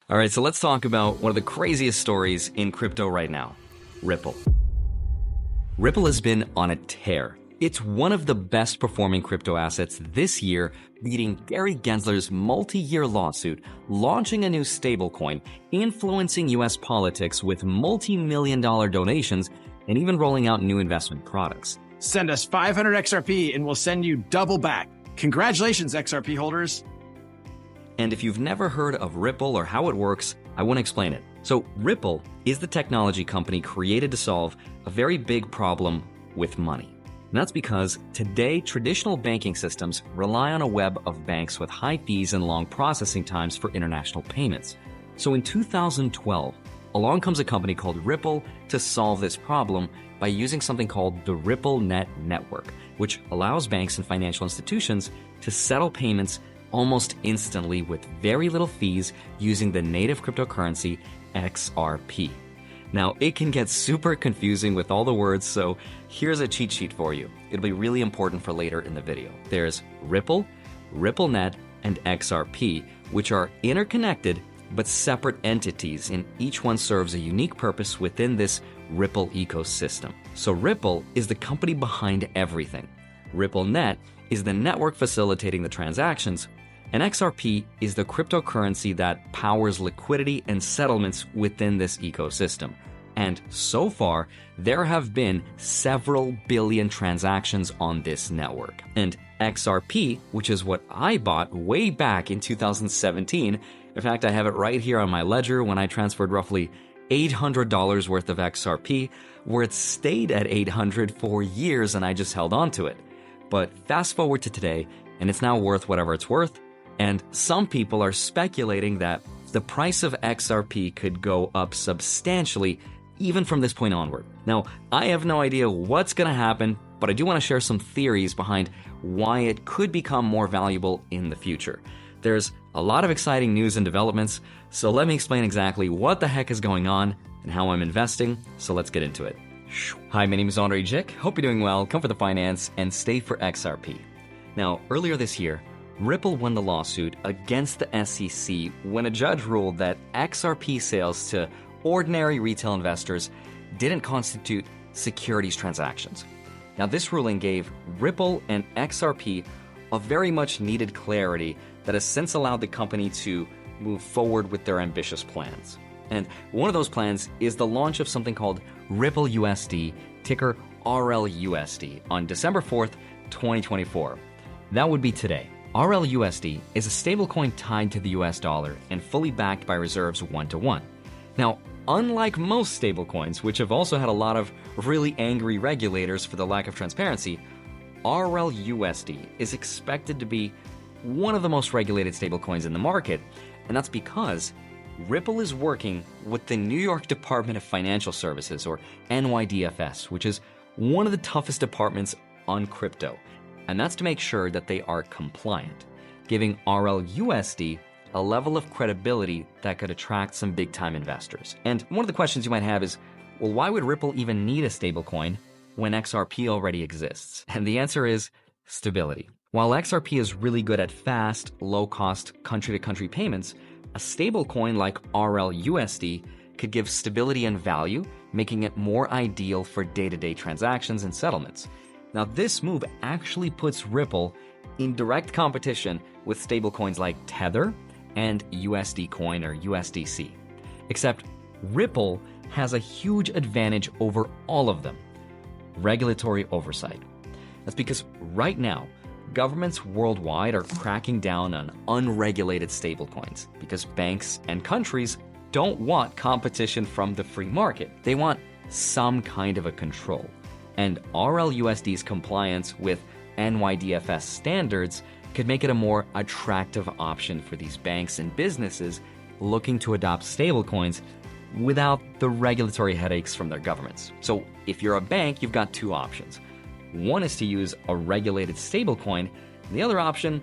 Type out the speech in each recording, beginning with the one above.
All right, so let's talk about one of the craziest stories in crypto right now, Ripple. Ripple has been on a tear. It's one of the best performing crypto assets this year, beating Gary Gensler's multi-year lawsuit, launching a new stablecoin, influencing US politics with multi-million-dollar donations, and even rolling out new investment products. Send us 500 XRP and we'll send you double back. Congratulations, XRP holders. And if you've never heard of Ripple or how it works, I want to explain it. So Ripple is the technology company created to solve a very big problem with money. And that's because today traditional banking systems rely on a web of banks with high fees and long processing times for international payments. So in 2012, along comes a company called Ripple to solve this problem by using something called the RippleNet network, which allows banks and financial institutions to settle payments almost instantly with very little fees using the native cryptocurrency XRP. Now, it can get super confusing with all the words, so here's a cheat sheet for you. It'll be really important for later in the video. There's Ripple, RippleNet, and XRP, which are interconnected but separate entities, and each one serves a unique purpose within this Ripple ecosystem. So Ripple is the company behind everything. RippleNet is the network facilitating the transactions, and XRP is the cryptocurrency that powers liquidity and settlements within this ecosystem. And so far, there have been several billion transactions on this network. And XRP, which is what I bought way back in 2017, in fact, I have it right here on my ledger when I transferred roughly $800 worth of XRP, where it stayed at 800 for years and I just held on to it. But fast forward to today, and it's now worth whatever it's worth, and some people are speculating that the price of XRP could go up substantially even from this point onward. Now, I have no idea what's going to happen, but I do want to share some theories behind why it could become more valuable in the future. There's a lot of exciting news and developments, so let me explain exactly what the heck is going on and how I'm investing, so let's get into it. Hi, my name is Andre Jick. Hope you're doing well, come for the finance, and stay for XRP. Now, earlier this year, Ripple won the lawsuit against the SEC when a judge ruled that XRP sales to ordinary retail investors didn't constitute securities transactions. Now, this ruling gave Ripple and XRP a very much needed clarity that has since allowed the company to move forward with their ambitious plans. And one of those plans is the launch of something called RLUSD, ticker RLUSD, on December 4th, 2024. That would be today. RLUSD is a stablecoin tied to the US dollar and fully backed by reserves 1-to-1. Now, unlike most stablecoins, which have also had a lot of really angry regulators for the lack of transparency, RLUSD is expected to be one of the most regulated stablecoins in the market, and that's because Ripple is working with the New York Department of Financial Services, or NYDFS, which is one of the toughest departments on crypto. And that's to make sure that they are compliant, giving RLUSD a level of credibility that could attract some big-time investors. And one of the questions you might have is, well, why would Ripple even need a stablecoin when XRP already exists? And the answer is stability. While XRP is really good at fast, low-cost, country-to-country payments, a stablecoin like RLUSD could give stability and value, making it more ideal for day-to-day transactions and settlements. Now, this move actually puts Ripple in direct competition with stablecoins like Tether and USD Coin or USDC. Except Ripple has a huge advantage over all of them: regulatory oversight. That's because right now, governments worldwide are cracking down on unregulated stablecoins because banks and countries don't want competition from the free market. They want some kind of a control. And RLUSD's compliance with NYDFS standards could make it a more attractive option for these banks and businesses looking to adopt stablecoins without the regulatory headaches from their governments. So if you're a bank, you've got two options. One is to use a regulated stablecoin, and the other option,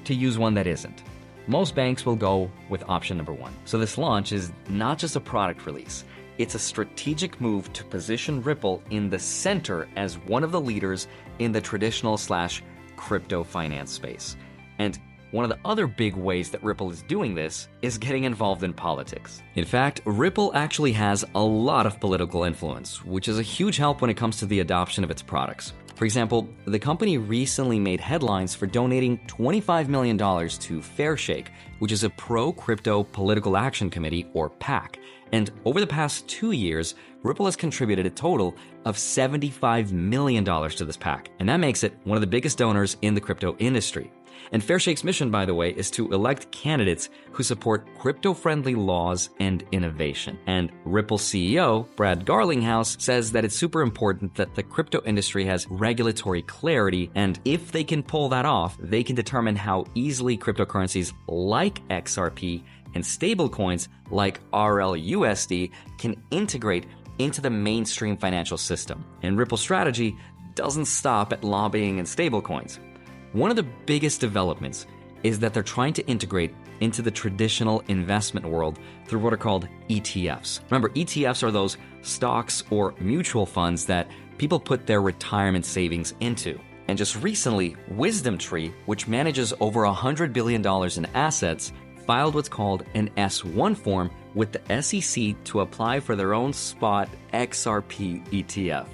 to use one that isn't. Most banks will go with option number one. So this launch is not just a product release. It's a strategic move to position Ripple in the center as one of the leaders in the traditional/crypto finance space. And one of the other big ways that Ripple is doing this is getting involved in politics. In fact, Ripple actually has a lot of political influence, which is a huge help when it comes to the adoption of its products. For example, the company recently made headlines for donating $25 million to Fairshake, which is a pro-crypto political action committee, or PAC. And over the past 2 years, Ripple has contributed a total of $75 million to this PAC. And that makes it one of the biggest donors in the crypto industry. And Fairshake's mission, by the way, is to elect candidates who support crypto-friendly laws and innovation. And Ripple CEO, Brad Garlinghouse, says that it's super important that the crypto industry has regulatory clarity, and if they can pull that off, they can determine how easily cryptocurrencies like XRP and stablecoins like RLUSD can integrate into the mainstream financial system. And Ripple's strategy doesn't stop at lobbying and stablecoins. One of the biggest developments is that they're trying to integrate into the traditional investment world through what are called ETFs. Remember, ETFs are those stocks or mutual funds that people put their retirement savings into. And just recently, WisdomTree, which manages over $100 billion in assets, filed what's called an S1 form with the SEC to apply for their own spot XRP ETF.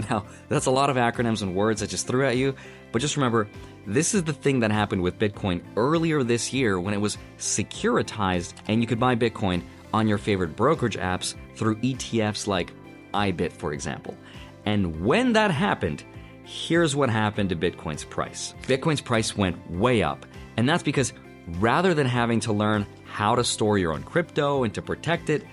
Now, that's a lot of acronyms and words I just threw at you, but just remember, this is the thing that happened with Bitcoin earlier this year when it was securitized and you could buy Bitcoin on your favorite brokerage apps through ETFs like iBit, for example. And when that happened, here's what happened to Bitcoin's price. Bitcoin's price went way up, and that's because rather than having to learn how to store your own crypto and to protect it,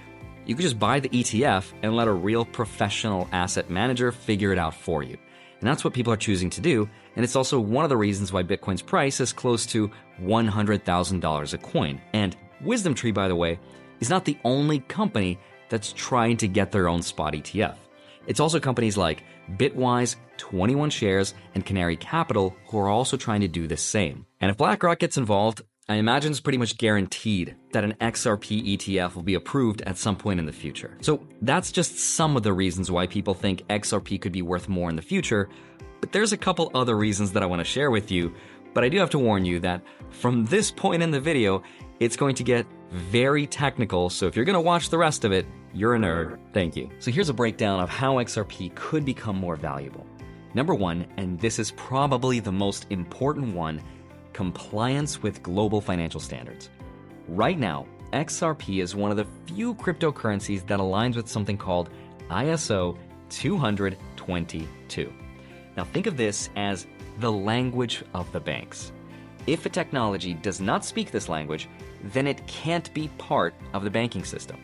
you could just buy the ETF and let a real professional asset manager figure it out for you. And that's what people are choosing to do, and it's also one of the reasons why Bitcoin's price is close to $100,000 a coin. And WisdomTree, by the way, is not the only company that's trying to get their own spot ETF. It's also companies like Bitwise, 21 Shares, and Canary Capital who are also trying to do the same. And if BlackRock gets involved, I imagine it's pretty much guaranteed that an XRP ETF will be approved at some point in the future. So that's just some of the reasons why people think XRP could be worth more in the future, but there's a couple other reasons that I want to share with you, but I do have to warn you that from this point in the video, it's going to get very technical, so if you're going to watch the rest of it, you're a nerd. Thank you. So here's a breakdown of how XRP could become more valuable. Number one, and this is probably the most important one, compliance with global financial standards. Right now, XRP is one of the few cryptocurrencies that aligns with something called ISO 20022. Now think of this as the language of the banks. If a technology does not speak this language, then it can't be part of the banking system.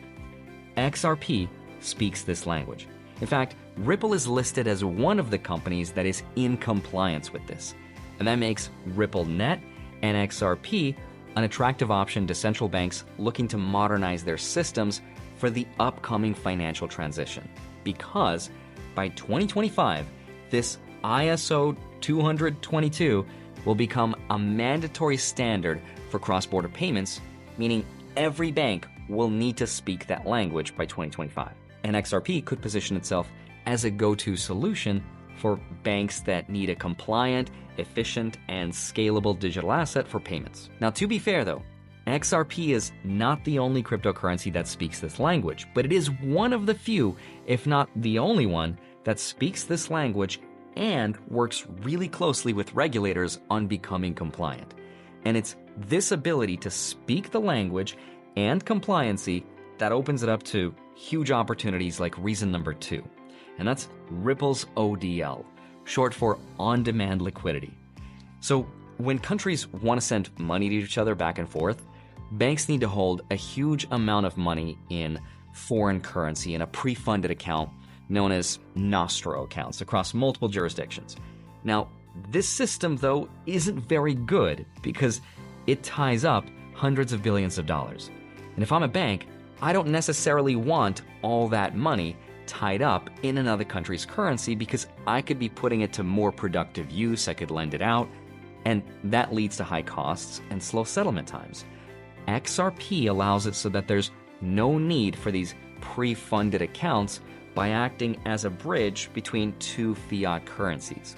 XRP speaks this language. In fact, Ripple is listed as one of the companies that is in compliance with this. And that makes RippleNet and XRP an attractive option to central banks looking to modernize their systems for the upcoming financial transition. Because by 2025, this ISO 20022 will become a mandatory standard for cross-border payments, meaning every bank will need to speak that language by 2025. And XRP could position itself as a go-to solution for banks that need a compliant, efficient, and scalable digital asset for payments. Now, to be fair though, XRP is not the only cryptocurrency that speaks this language, but it is one of the few, if not the only one, that speaks this language and works really closely with regulators on becoming compliant. And it's this ability to speak the language and compliancy that opens it up to huge opportunities like reason number two. And that's Ripple's ODL, short for on-demand liquidity. So when countries want to send money to each other back and forth, banks need to hold a huge amount of money in foreign currency in a pre-funded account known as Nostro accounts across multiple jurisdictions. Now, this system, though, isn't very good because it ties up hundreds of billions of dollars. And if I'm a bank, I don't necessarily want all that money tied up in another country's currency because I could be putting it to more productive use, I could lend it out, and that leads to high costs and slow settlement times. XRP allows it so that there's no need for these pre-funded accounts by acting as a bridge between two fiat currencies.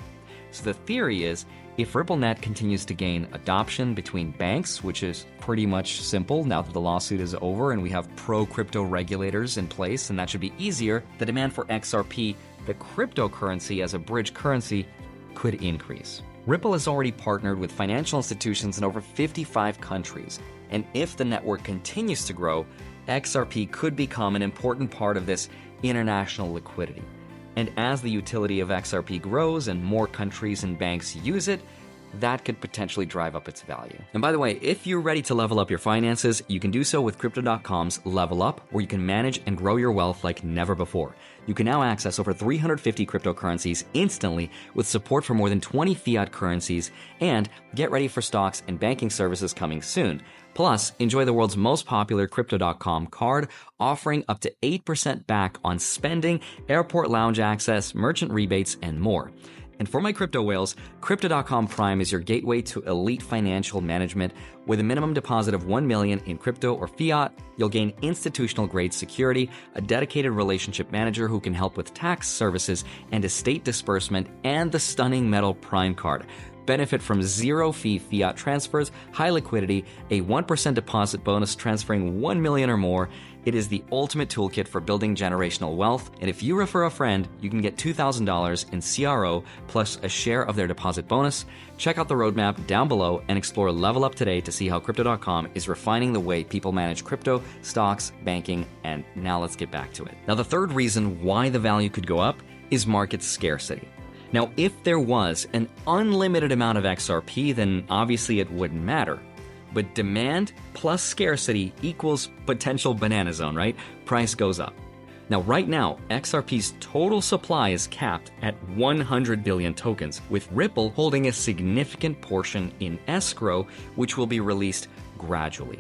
So the theory is, if RippleNet continues to gain adoption between banks, which is pretty much simple now that the lawsuit is over and we have pro-crypto regulators in place, and that should be easier, the demand for XRP, the cryptocurrency as a bridge currency, could increase. Ripple has already partnered with financial institutions in over 55 countries, and if the network continues to grow, XRP could become an important part of this international liquidity. And as the utility of XRP grows and more countries and banks use it, that could potentially drive up its value. And by the way, if you're ready to level up your finances, you can do so with Crypto.com's Level Up, where you can manage and grow your wealth like never before. You can now access over 350 cryptocurrencies instantly with support for more than 20 fiat currencies, and get ready for stocks and banking services coming soon. Plus, enjoy the world's most popular Crypto.com card, offering up to 8% back on spending, airport lounge access, merchant rebates, and more. And for my crypto whales, Crypto.com Prime is your gateway to elite financial management. With a minimum deposit of $1 million in crypto or fiat, you'll gain institutional-grade security, a dedicated relationship manager who can help with tax services and estate disbursement, and the stunning metal Prime card. Benefit from zero-fee fiat transfers, high liquidity, a 1% deposit bonus transferring $1 million or more. It is the ultimate toolkit for building generational wealth, and if you refer a friend, you can get $2,000 in CRO plus a share of their deposit bonus. Check out the roadmap down below and explore Level Up today to see how Crypto.com is refining the way people manage crypto, stocks, banking, and now let's get back to it. Now, the third reason why the value could go up is market scarcity. Now, if there was an unlimited amount of XRP, then obviously it wouldn't matter. But demand plus scarcity equals potential banana zone, right? Price goes up. Now, right now, XRP's total supply is capped at 100 billion tokens, with Ripple holding a significant portion in escrow, which will be released gradually.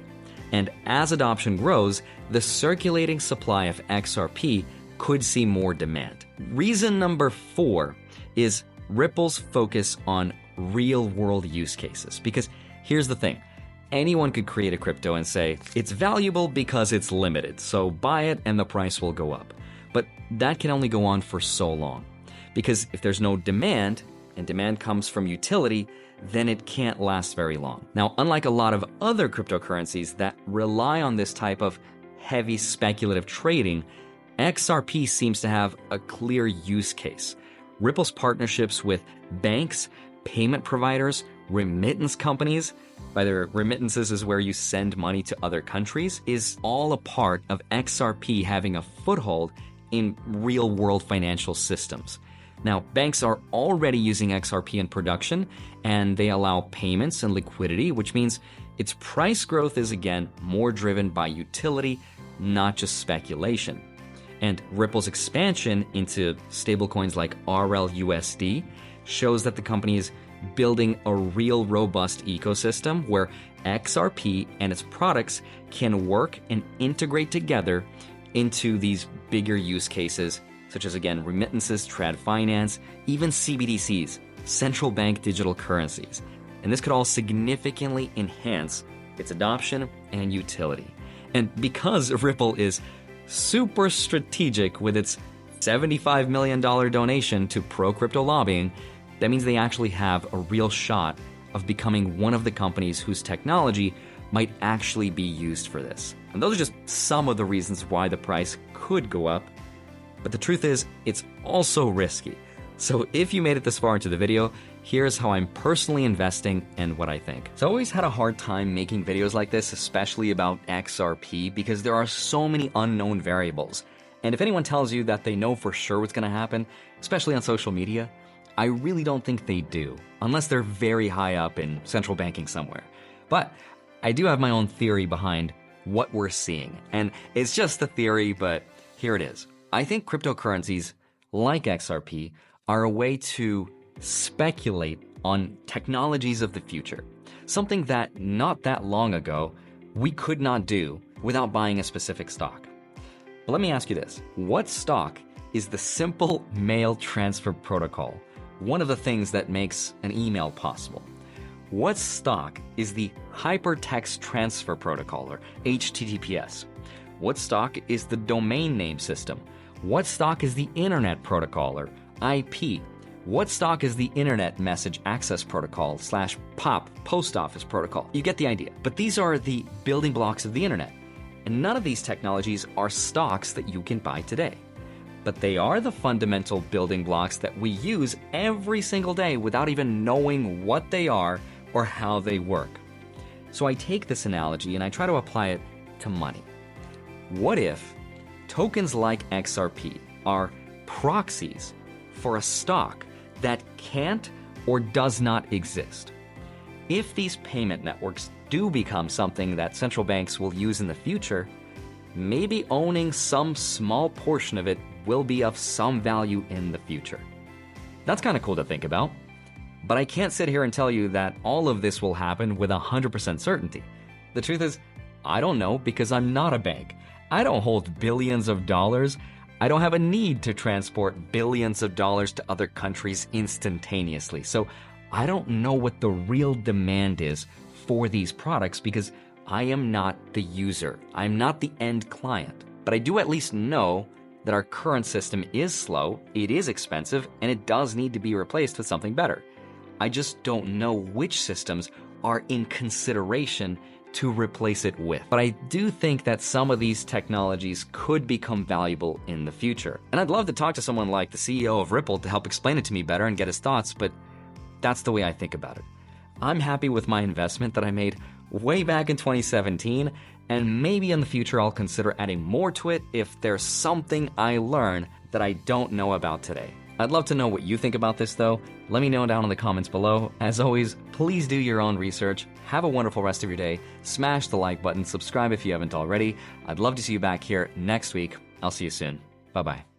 And as adoption grows, the circulating supply of XRP could see more demand. Reason number 4 is Ripple's focus on real-world use cases. Because here's the thing. Anyone could create a crypto and say, it's valuable because it's limited, so buy it and the price will go up. But that can only go on for so long. Because if there's no demand, and demand comes from utility, then it can't last very long. Now, unlike a lot of other cryptocurrencies that rely on this type of heavy speculative trading, XRP seems to have a clear use case. Ripple's partnerships with banks, payment providers, remittance companies, by the remittances is where you send money to other countries, is all a part of XRP having a foothold in real-world financial systems. Now, banks are already using XRP in production, and they allow payments and liquidity, which means its price growth is again more driven by utility, not just speculation. And Ripple's expansion into stablecoins like RLUSD shows that the company is building a real robust ecosystem where XRP and its products can work and integrate together into these bigger use cases, such as, again, remittances, trad finance, even CBDCs, central bank digital currencies. And this could all significantly enhance its adoption and utility. And because Ripple is super strategic with its $75 million donation to pro-crypto lobbying, that means they actually have a real shot of becoming one of the companies whose technology might actually be used for this. And those are just some of the reasons why the price could go up. But the truth is, it's also risky. So if you made it this far into the video, here's how I'm personally investing and what I think. So I always had a hard time making videos like this, especially about XRP, because there are so many unknown variables. And if anyone tells you that they know for sure what's going to happen, especially on social media, I really don't think they do, unless they're very high up in central banking somewhere. But I do have my own theory behind what we're seeing. And it's just a theory, but here it is. I think cryptocurrencies like XRP are a way to speculate on technologies of the future, something that not that long ago we could not do without buying a specific stock. But let me ask you this. What stock is the simple mail transfer protocol, one of the things that makes an email possible? What stock is the hypertext transfer protocol, or HTTPS? What stock is the domain name system? What stock is the internet protocol, or IP? What stock is the Internet Message Access Protocol / POP, Post Office Protocol? You get the idea. But these are the building blocks of the internet. And none of these technologies are stocks that you can buy today. But they are the fundamental building blocks that we use every single day without even knowing what they are or how they work. So I take this analogy and I try to apply it to money. What if tokens like XRP are proxies for a stock that can't or does not exist? If these payment networks do become something that central banks will use in the future, maybe owning some small portion of it will be of some value in the future. That's kind of cool to think about. But I can't sit here and tell you that all of this will happen with 100% certainty. The truth is, I don't know because I'm not a bank. I don't hold billions of dollars. I don't have a need to transport billions of dollars to other countries instantaneously. So I don't know what the real demand is for these products because I am not the user. I'm not the end client. But I do at least know that our current system is slow, it is expensive, and it does need to be replaced with something better. I just don't know which systems are in consideration to replace it with. But I do think that some of these technologies could become valuable in the future. And I'd love to talk to someone like the CEO of Ripple to help explain it to me better and get his thoughts, but that's the way I think about it. I'm happy with my investment that I made way back in 2017, and maybe in the future I'll consider adding more to it if there's something I learn that I don't know about today. I'd love to know what you think about this though. Let me know down in the comments below. As always, please do your own research. Have a wonderful rest of your day. Smash the like button, subscribe if you haven't already. I'd love to see you back here next week. I'll see you soon. Bye-bye.